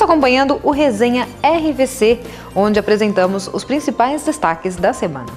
acompanhando o Resenha RVC, onde apresentamos os principais destaques da semana.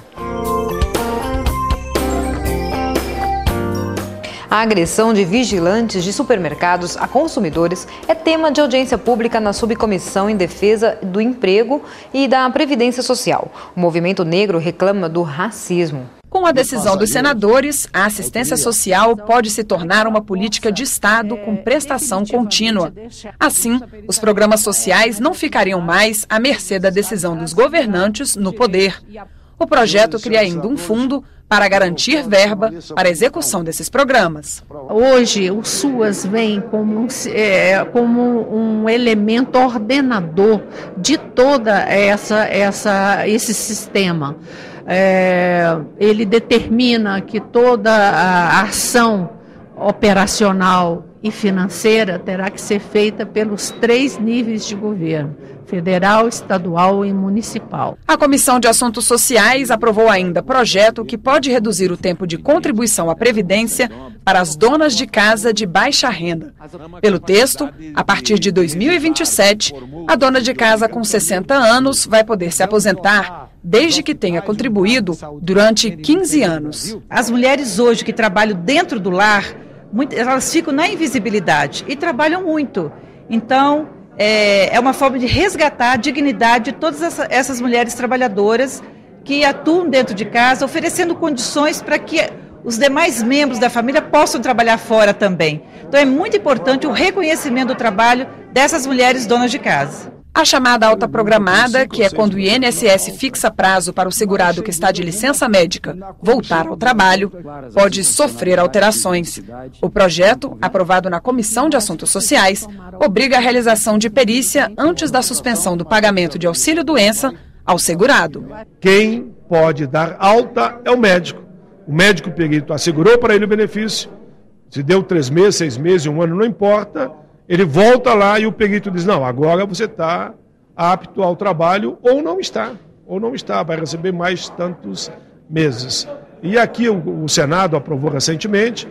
A agressão de vigilantes de supermercados a consumidores é tema de audiência pública na Subcomissão em Defesa do Emprego e da Previdência Social. O movimento negro reclama do racismo. Com a decisão dos senadores, a assistência social pode se tornar uma política de Estado com prestação contínua. Assim, os programas sociais não ficariam mais à mercê da decisão dos governantes no poder. O projeto cria ainda um fundo para garantir verba para a execução desses programas. Hoje, o SUAS vem como um elemento ordenador de toda esse sistema. Ele determina que toda a ação operacional e financeira terá que ser feita pelos 3 níveis de governo: federal, estadual e municipal. A Comissão de Assuntos Sociais aprovou ainda projeto que pode reduzir o tempo de contribuição à Previdência para as donas de casa de baixa renda. Pelo texto, a partir de 2027, a dona de casa com 60 anos vai poder se aposentar desde que tenha contribuído durante 15 anos. As mulheres hoje que trabalham dentro do lar, elas ficam na invisibilidade e trabalham muito. Então, é uma forma de resgatar a dignidade de todas essas mulheres trabalhadoras que atuam dentro de casa, oferecendo condições para que os demais membros da família possam trabalhar fora também. Então, é muito importante o reconhecimento do trabalho dessas mulheres donas de casa. A chamada alta programada, que é quando o INSS fixa prazo para o segurado que está de licença médica voltar ao trabalho, pode sofrer alterações. O projeto, aprovado na Comissão de Assuntos Sociais, obriga a realização de perícia antes da suspensão do pagamento de auxílio-doença ao segurado. Quem pode dar alta é o médico. O médico perito assegurou para ele o benefício, se deu 3 meses, 6 meses, 1 ano, não importa. Ele volta lá e o perito diz, não, agora você está apto ao trabalho ou não está, vai receber mais tantos meses. E aqui o Senado aprovou recentemente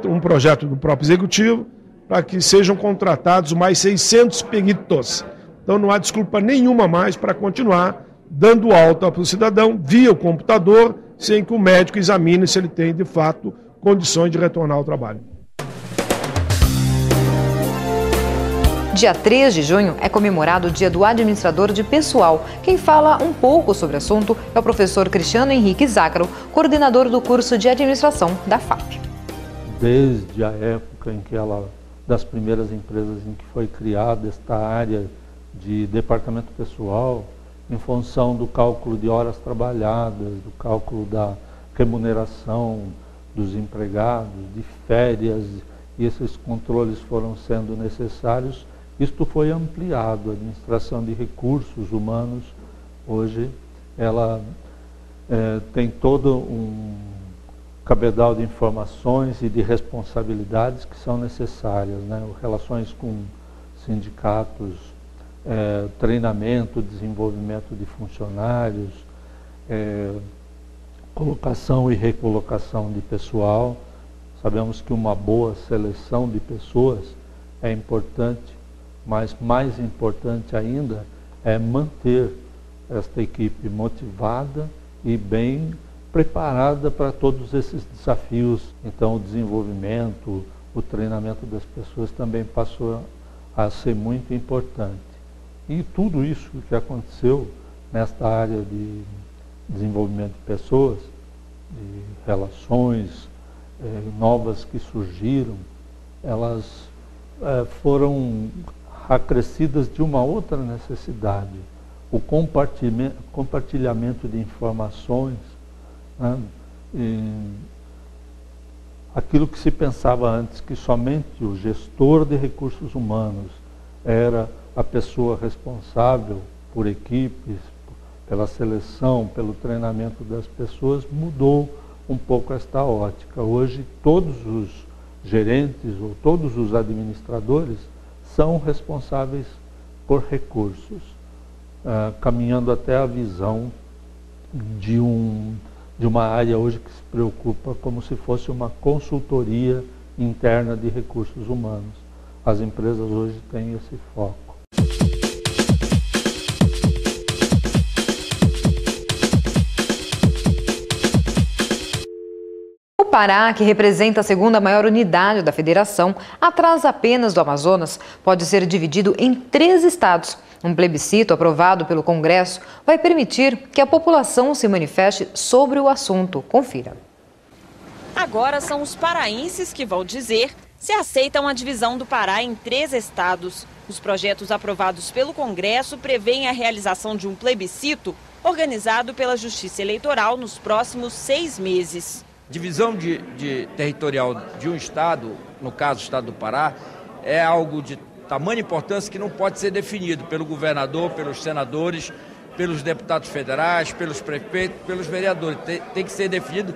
um projeto do próprio Executivo para que sejam contratados mais 600 peritos. Então não há desculpa nenhuma mais para continuar dando alta para o cidadão via o computador, sem que o médico examine se ele tem, de fato, condições de retornar ao trabalho. Dia 3 de junho é comemorado o Dia do Administrador de Pessoal. Quem fala um pouco sobre o assunto é o professor Cristiano Henrique Zácaro, coordenador do curso de administração da FAP. Desde a época em que das primeiras empresas em que foi criada esta área de departamento pessoal, em função do cálculo de horas trabalhadas, do cálculo da remuneração dos empregados, de férias, e esses controles foram sendo necessários. Isto foi ampliado. A administração de recursos humanos, hoje, ela tem todo um cabedal de informações e de responsabilidades que são necessárias, né? Relações com sindicatos, treinamento, desenvolvimento de funcionários, colocação e recolocação de pessoal. Sabemos que uma boa seleção de pessoas é importante, mas mais importante ainda é manter esta equipe motivada e bem preparada para todos esses desafios. Então o desenvolvimento, o treinamento das pessoas também passou a ser muito importante. E tudo isso que aconteceu nesta área de desenvolvimento de pessoas, de relações novas que surgiram, elas foram acrescidas de uma outra necessidade, o compartilhamento de informações, né? Aquilo que se pensava antes, que somente o gestor de recursos humanos era a pessoa responsável por equipes, pela seleção, pelo treinamento das pessoas, mudou um pouco esta ótica. Hoje todos os gerentes ou todos os administradores são responsáveis por recursos, caminhando até a visão de uma área hoje que se preocupa como se fosse uma consultoria interna de recursos humanos. As empresas hoje têm esse foco. Pará, que representa a segunda maior unidade da federação, atrás apenas do Amazonas, pode ser dividido em 3 estados. Um plebiscito aprovado pelo Congresso vai permitir que a população se manifeste sobre o assunto. Confira. Agora são os paraenses que vão dizer se aceitam a divisão do Pará em 3 estados. Os projetos aprovados pelo Congresso prevêem a realização de um plebiscito organizado pela Justiça Eleitoral nos próximos 6 meses. Divisão de territorial de um estado, no caso o estado do Pará, é algo de tamanha importância que não pode ser definido pelo governador, pelos senadores, pelos deputados federais, pelos prefeitos, pelos vereadores. Tem que ser definido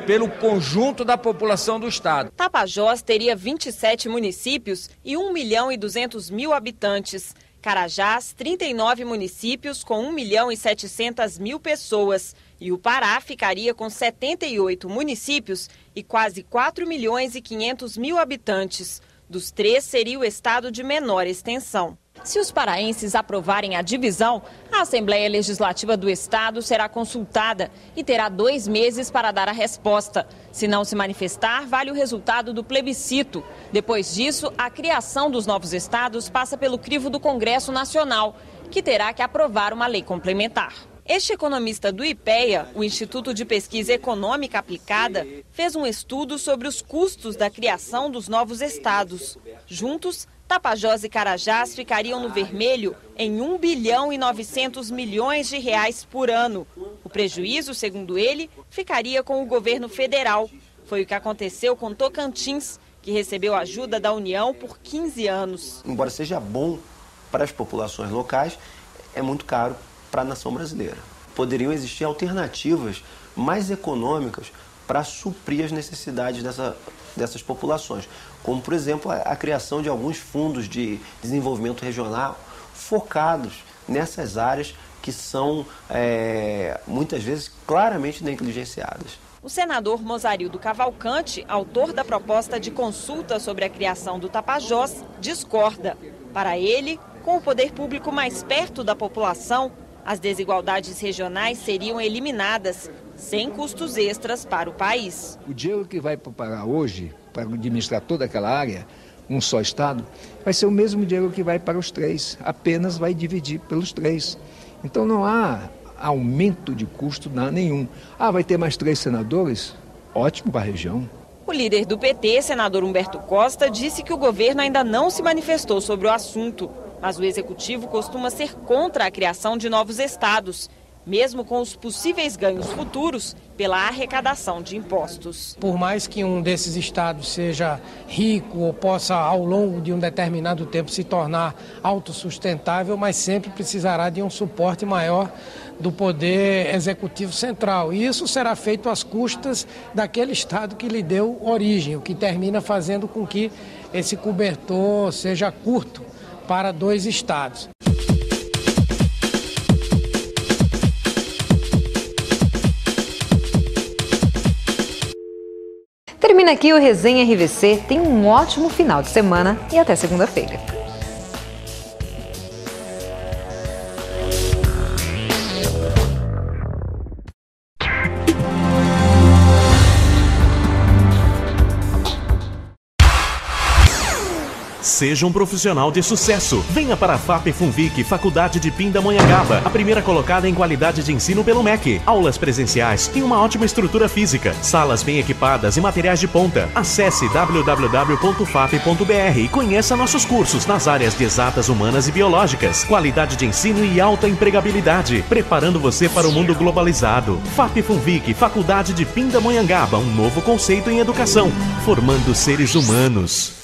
pelo conjunto da população do estado. Tapajós teria 27 municípios e 1.200.000 habitantes. Carajás, 39 municípios com 1.700.000 pessoas. E o Pará ficaria com 78 municípios e quase 4.500.000 habitantes. Dos 3, seria o estado de menor extensão. Se os paraenses aprovarem a divisão, a Assembleia Legislativa do Estado será consultada e terá 2 meses para dar a resposta. Se não se manifestar, vale o resultado do plebiscito. Depois disso, a criação dos novos estados passa pelo crivo do Congresso Nacional, que terá que aprovar uma lei complementar. Este economista do IPEA, o Instituto de Pesquisa Econômica Aplicada, fez um estudo sobre os custos da criação dos novos estados. Juntos, Tapajós e Carajás ficariam no vermelho em R$ 1,9 bilhão por ano. O prejuízo, segundo ele, ficaria com o governo federal. Foi o que aconteceu com Tocantins, que recebeu ajuda da União por 15 anos. Embora seja bom para as populações locais, é muito caro para a nação brasileira. Poderiam existir alternativas mais econômicas para suprir as necessidades dessas populações, como, por exemplo, a criação de alguns fundos de desenvolvimento regional focados nessas áreas que são, muitas vezes, claramente negligenciadas. O senador Mozarildo Cavalcante, autor da proposta de consulta sobre a criação do Tapajós, discorda. Para ele, com o poder público mais perto da população, as desigualdades regionais seriam eliminadas, sem custos extras para o país. O dinheiro que vai para o Pará hoje, para administrar toda aquela área, um só estado, vai ser o mesmo dinheiro que vai para os 3, apenas vai dividir pelos 3. Então não há aumento de custo nenhum. Vai ter mais 3 senadores? Ótimo para a região. O líder do PT, senador Humberto Costa, disse que o governo ainda não se manifestou sobre o assunto. Mas o executivo costuma ser contra a criação de novos estados, mesmo com os possíveis ganhos futuros pela arrecadação de impostos. Por mais que um desses estados seja rico ou possa, ao longo de um determinado tempo, se tornar autossustentável, mas sempre precisará de um suporte maior do poder executivo central. E isso será feito às custas daquele estado que lhe deu origem, o que termina fazendo com que esse cobertor seja curto para 2 estados. Termina aqui o Resenha RVC. Tenha um ótimo final de semana e até segunda-feira. Seja um profissional de sucesso. Venha para a FAP Funvic, Faculdade de Pindamonhangaba, a primeira colocada em qualidade de ensino pelo MEC. Aulas presenciais e uma ótima estrutura física. Salas bem equipadas e materiais de ponta. Acesse www.fap.br e conheça nossos cursos nas áreas de exatas, humanas e biológicas. Qualidade de ensino e alta empregabilidade, preparando você para o mundo globalizado. FAP Funvic, Faculdade de Pindamonhangaba, um novo conceito em educação, formando seres humanos.